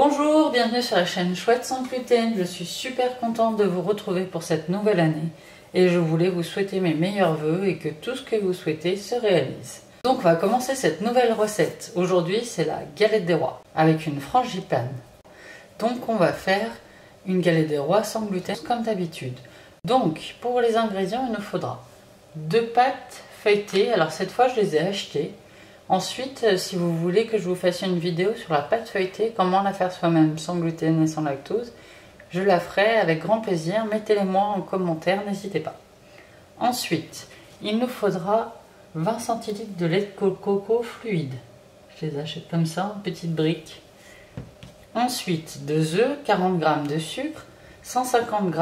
Bonjour, bienvenue sur la chaîne Chouette sans gluten. Je suis super contente de vous retrouver pour cette nouvelle année et je voulais vous souhaiter mes meilleurs vœux et que tout ce que vous souhaitez se réalise. Donc on va commencer cette nouvelle recette. Aujourd'hui c'est la galette des rois avec une frangipane. Donc on va faire une galette des rois sans gluten comme d'habitude. Donc pour les ingrédients il nous faudra 2 pâtes feuilletées. Alors cette fois je les ai achetées. Ensuite, si vous voulez que je vous fasse une vidéo sur la pâte feuilletée, comment la faire soi-même sans gluten et sans lactose, je la ferai avec grand plaisir. Mettez-les moi en commentaire, n'hésitez pas. Ensuite, il nous faudra 20 centilitres de lait de coco fluide. Je les achète comme ça, en petites briques. Ensuite, 2 œufs, 40 g de sucre, 150 g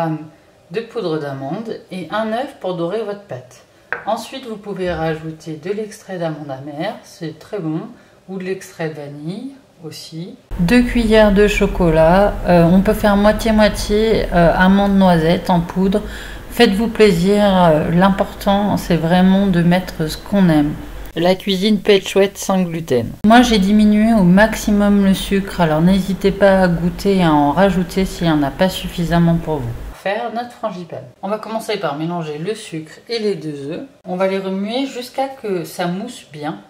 de poudre d'amande et un œuf pour dorer votre pâte. Ensuite, vous pouvez rajouter de l'extrait d'amande amère, c'est très bon, ou de l'extrait de vanille aussi. 2 cuillères de chocolat, on peut faire moitié-moitié amande noisette en poudre. Faites-vous plaisir, l'important c'est vraiment de mettre ce qu'on aime. La cuisine peut être chouette sans gluten. Moi j'ai diminué au maximum le sucre, alors n'hésitez pas à goûter et à en rajouter s'il n'y en a pas suffisamment pour vous. Faire notre frangipane. On va commencer par mélanger le sucre et les 2 œufs. On va les remuer jusqu'à que ça mousse bien.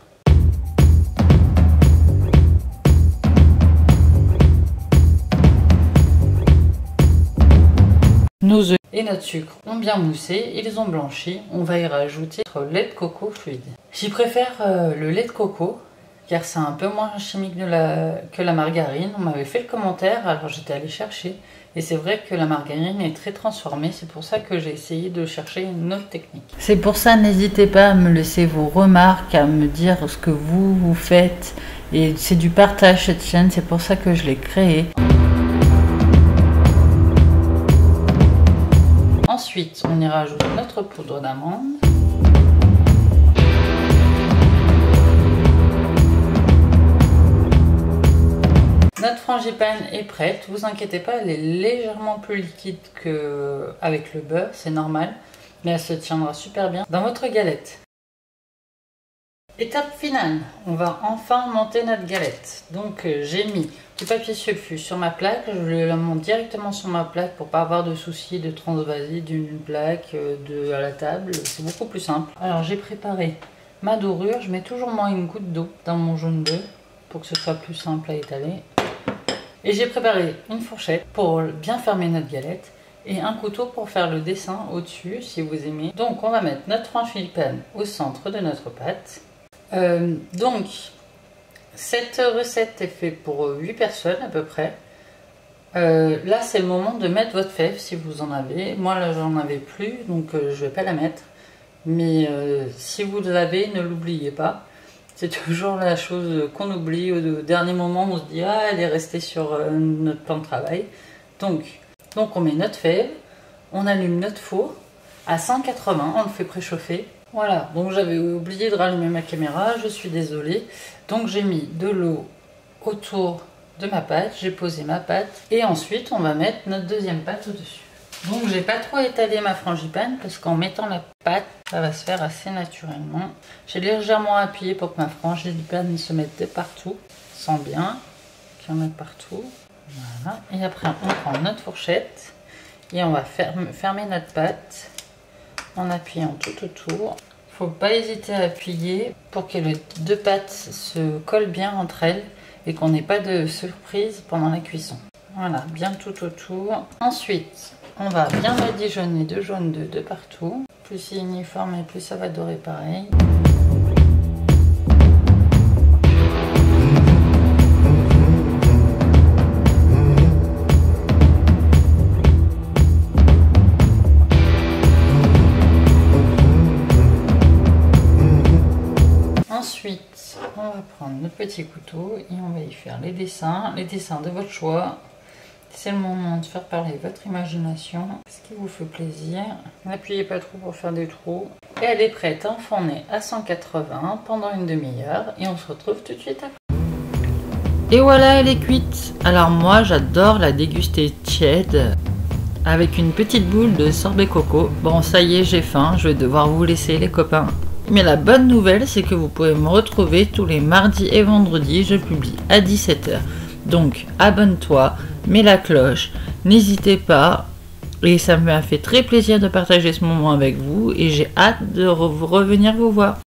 Nos œufs et notre sucre ont bien moussé, ils ont blanchi. On va y rajouter notre lait de coco fluide. J'y préfère le lait de coco car c'est un peu moins chimique que la margarine. On m'avait fait le commentaire, alors j'étais allée chercher. Et c'est vrai que la margarine est très transformée, c'est pour ça que j'ai essayé de chercher une autre technique. C'est pour ça, n'hésitez pas à me laisser vos remarques, à me dire ce que vous faites. Et c'est du partage cette chaîne, c'est pour ça que je l'ai créée. Ensuite, on y rajoute notre poudre d'amande. Notre frangipane est prête, vous inquiétez pas, elle est légèrement plus liquide qu'avec le beurre, c'est normal, mais elle se tiendra super bien dans votre galette. Étape finale, on va enfin monter notre galette. Donc j'ai mis du papier sulfu sur ma plaque, je le monte directement sur ma plaque pour pas avoir de soucis de transvasie d'une plaque à la table, c'est beaucoup plus simple. Alors j'ai préparé ma dorure, je mets toujours moins une goutte d'eau dans mon jaune d'œuf pour que ce soit plus simple à étaler. Et j'ai préparé une fourchette pour bien fermer notre galette et un couteau pour faire le dessin au-dessus si vous aimez. Donc on va mettre notre frangipane au centre de notre pâte. Donc cette recette est faite pour 8 personnes à peu près. Là c'est le moment de mettre votre fève si vous en avez. Moi là j'en avais plus donc je vais pas la mettre. Mais si vous l'avez, ne l'oubliez pas. C'est toujours la chose qu'on oublie au dernier moment, on se dit ah elle est restée sur notre plan de travail. Donc on met notre fève, on allume notre four à 180, on le fait préchauffer. Voilà, donc j'avais oublié de rallumer ma caméra, je suis désolée. Donc j'ai mis de l'eau autour de ma pâte, j'ai posé ma pâte et ensuite on va mettre notre deuxième pâte au-dessus. Donc j'ai pas trop étalé ma frangipane parce qu'en mettant la pâte, ça va se faire assez naturellement. J'ai légèrement appuyé pour que ma frangipane se mette de partout, sent bien qu'il y en a partout. Voilà. Et après on prend notre fourchette et on va fermer notre pâte en appuyant tout autour. Faut pas hésiter à appuyer pour que les 2 pâtes se collent bien entre elles et qu'on n'ait pas de surprise pendant la cuisson. Voilà, bien tout autour. Ensuite, on va bien badigeonner de jaune d'œuf de partout. Plus c'est uniforme et plus ça va dorer pareil. Ensuite, on va prendre notre petit couteau et on va y faire les dessins de votre choix. C'est le moment de faire parler votre imagination, ce qui vous fait plaisir. N'appuyez pas trop pour faire des trous. Et elle est prête à enfourner à 180 pendant une demi-heure et on se retrouve tout de suite après. Et voilà, elle est cuite. Alors moi, j'adore la déguster tiède avec une petite boule de sorbet coco. Bon, ça y est, j'ai faim, je vais devoir vous laisser les copains. Mais la bonne nouvelle, c'est que vous pouvez me retrouver tous les mardis et vendredis, je publie à 17 h. Donc abonne-toi, mets la cloche, n'hésitez pas. Et ça m'a fait très plaisir de partager ce moment avec vous et j'ai hâte de revenir vous voir.